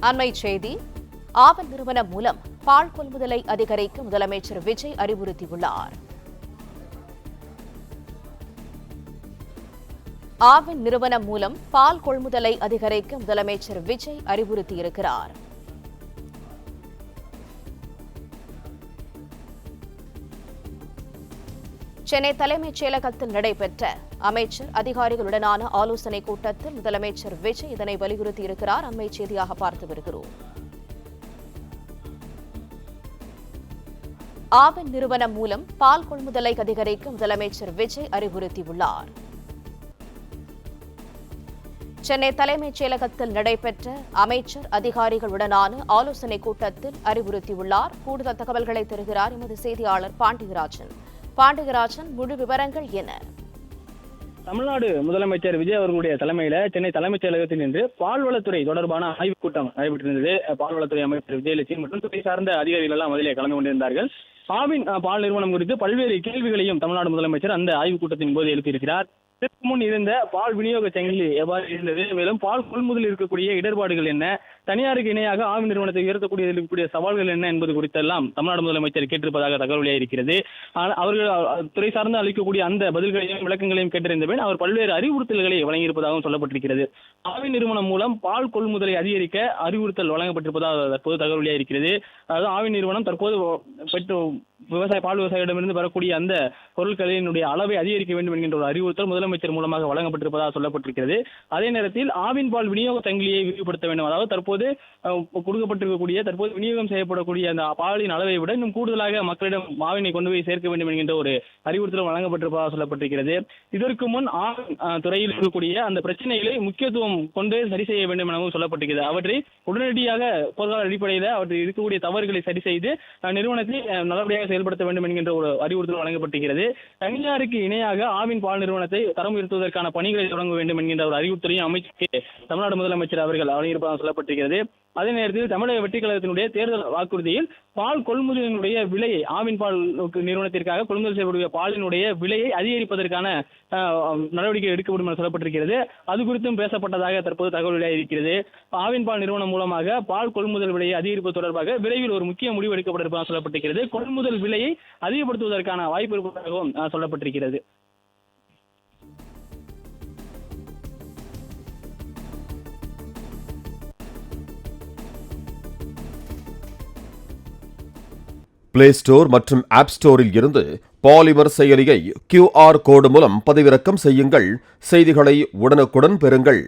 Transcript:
அண்மைச் செய்தி. ஆவின் நிறுவனம் மூலம் பால் கொள்முதலை அதிகரிக்க முதலமைச்சர் விஜய் அறிவுறுத்தியுள்ளார். ஆவின் நிறுவனம் மூலம் பால் கொள்முதலை அதிகரிக்க முதலமைச்சர் விஜய் அறிவுறுத்தியிருக்கிறார். சென்னை தலைமைச் செயலகத்தில் நடைபெற்ற அமைச்சர் அதிகாரிகளுடனான ஆலோசனைக் கூட்டத்தில் முதலமைச்சர் விஜய் இதனை வலியுறுத்தியிருக்கிறார். அண்மைச் செய்தியாக பார்த்து வருகிறோம். ஆவின் நிறுவனம் மூலம் பால் கொள்முதலை அதிகரிக்க முதலமைச்சர் விஜய் அறிவுறுத்தியுள்ளார். சென்னை தலைமைச் செயலகத்தில் நடைபெற்ற அமைச்சர் அதிகாரிகளுடனான ஆலோசனைக் கூட்டத்தில் அறிவுறுத்தியுள்ளார். கூடுதல் தகவல்களை தருகிறார் எமது செய்தியாளர் பாண்டியராஜன். முழு விவரங்கள் என்ன? தமிழ்நாடு முதலமைச்சர் விஜய் அவர்களுடைய தலைமையில சென்னை தலைமைச் செயலகத்தில் இன்று பால்வளத்துறை தொடர்பான ஆய்வுக் கூட்டம் நடைபெற்றிருந்தது. பால்வளத்துறை அமைச்சர் விஜயலட்சுமி மற்றும் துறை சார்ந்த அதிகாரிகள் எல்லாம் அதிலே கலந்து கொண்டிருந்தார்கள். ஆவின் பால் நிறுவனம் குறித்து பல்வேறு கேள்விகளையும் தமிழ்நாடு முதலமைச்சர் அந்த ஆய்வுக் கூட்டத்தின் போது எழுப்பியிருக்கிறார். இதற்கு முன் இருந்த பால் விநியோக சங்கிலி எவ்வாறு இருந்தது, மேலும் பால் கொள்முதலில் இருக்கக்கூடிய இடர்பாடுகள் என்ன, தனியாருக்கு இணையாக ஆவின் நிறுவனத்தை உயர்த்தக்கூடியதில் இருக்கக்கூடிய சவால்கள் என்ன என்பது குறித்தெல்லாம் தமிழ்நாடு முதலமைச்சர் கேட்டிருப்பதாக தகவல் வெளியாகியிருக்கிறது. அவர்கள் துறை சார்ந்து அளிக்கக்கூடிய அந்த பதில்களையும் விளக்கங்களையும் கேட்டறிந்த பின் அவர் பல்வேறு அறிவுறுத்தல்களை வழங்கியிருப்பதாகவும் சொல்லப்பட்டிருக்கிறது. ஆவின் நிறுவனம் மூலம் பால் கொள்முதலை அதிகரிக்க அறிவுறுத்தல் வழங்கப்பட்டிருப்பதாக தற்போது தகவல் வெளியாகியிருக்கிறது. அதாவது ஆவின் நிறுவனம் தற்போது பால் விவசாயிகளிடமிருந்து வரக்கூடிய அந்த பொருட்களினுடைய அளவை அதிகரிக்க வேண்டும் என்கின்ற ஒரு அறிவுறுத்தல் முதலமைச்சர் மூலமாக வழங்கப்பட்டிருப்பதாக சொல்லப்பட்டிருக்கிறது. அதே நேரத்தில் ஆவின் பால் விநியோக சங்கிலியை விரிவுபடுத்த வேண்டும். அதாவது தற்போது விநியோகம் செய்யப்படக்கூடிய அந்த பாலின் அளவை விட இன்னும் கூடுதலாக மக்களிடம் ஆவினை கொண்டு போய் சேர்க்க வேண்டும் என்கின்ற ஒரு அறிவுறுத்தல் வழங்கப்பட்டிருப்பதாக சொல்லப்பட்டிருக்கிறது. இதற்கு முன் ஆவின் துறையில் இருக்கக்கூடிய அந்த பிரச்சனைகளை முக்கியத்துவம் கொண்டு சரி செய்ய வேண்டும் எனவும் சொல்லப்பட்டிருக்கிறது. அவற்றை உடனடியாக போர்க்கால அடிப்படையில் அவற்றில் இருக்கக்கூடிய தவறுகளை சரி செய்து நிறுவனத்தை நல்லபடியாக செயல்படுத்த வேண்டும் என்கின்ற ஒரு அறிவுறுத்தல் வழங்கப்பட்டிருக்கிறது. தனியாருக்கு இணையாக ஆவின் பால் நிறுவனத்தை தரம் உயர்த்துவதற்கான பணிகளை தொடங்க வேண்டும் என்கின்ற ஒரு அறிவுறுத்தலையும் அமைச்சருக்கு தமிழ்நாடு முதலமைச்சர் அவர்கள் வழங்கியிருப்பதாக சொல்லப்பட்டிருக்கிறது. அதே நேரத்தில் தமிழக வெற்றிக் கழகத்தினுடைய தேர்தல் வாக்குறுதியில் பால் கொள்முதலினுடைய விலையை ஆவின் பால் நிறுவனத்திற்காக கொள்முதல் செய்யக்கூடிய பாலினுடைய விலையை அதிகரிப்பதற்கான நடவடிக்கை எடுக்கப்படும் என சொல்லப்பட்டிருக்கிறது. அது குறித்தும் பேசப்பட்டதாக தற்போது தகவல் வெளியாகியிருக்கிறது. ஆவின் பால் நிறுவனம் மூலமாக பால் கொள்முதல் விலையை அதிகரிப்பது தொடர்பாக விரைவில் ஒரு முக்கிய முடிவு எடுக்கப்பட இருப்பதாக சொல்லப்பட்டிருக்கிறது. கொள்முதல் விலையை அதிகப்படுத்துவதற்கான வாய்ப்பு இருப்பதாகவும் சொல்லப்பட்டிருக்கிறது. பிளே ஸ்டோர் மற்றும் ஆப் ஸ்டோரில் இருந்து பாலிமர் செயலியை QR கோடு மூலம் பதிவிறக்கம் செய்யுங்கள். செய்திகளை உடனுக்குடன் பெறுங்கள்.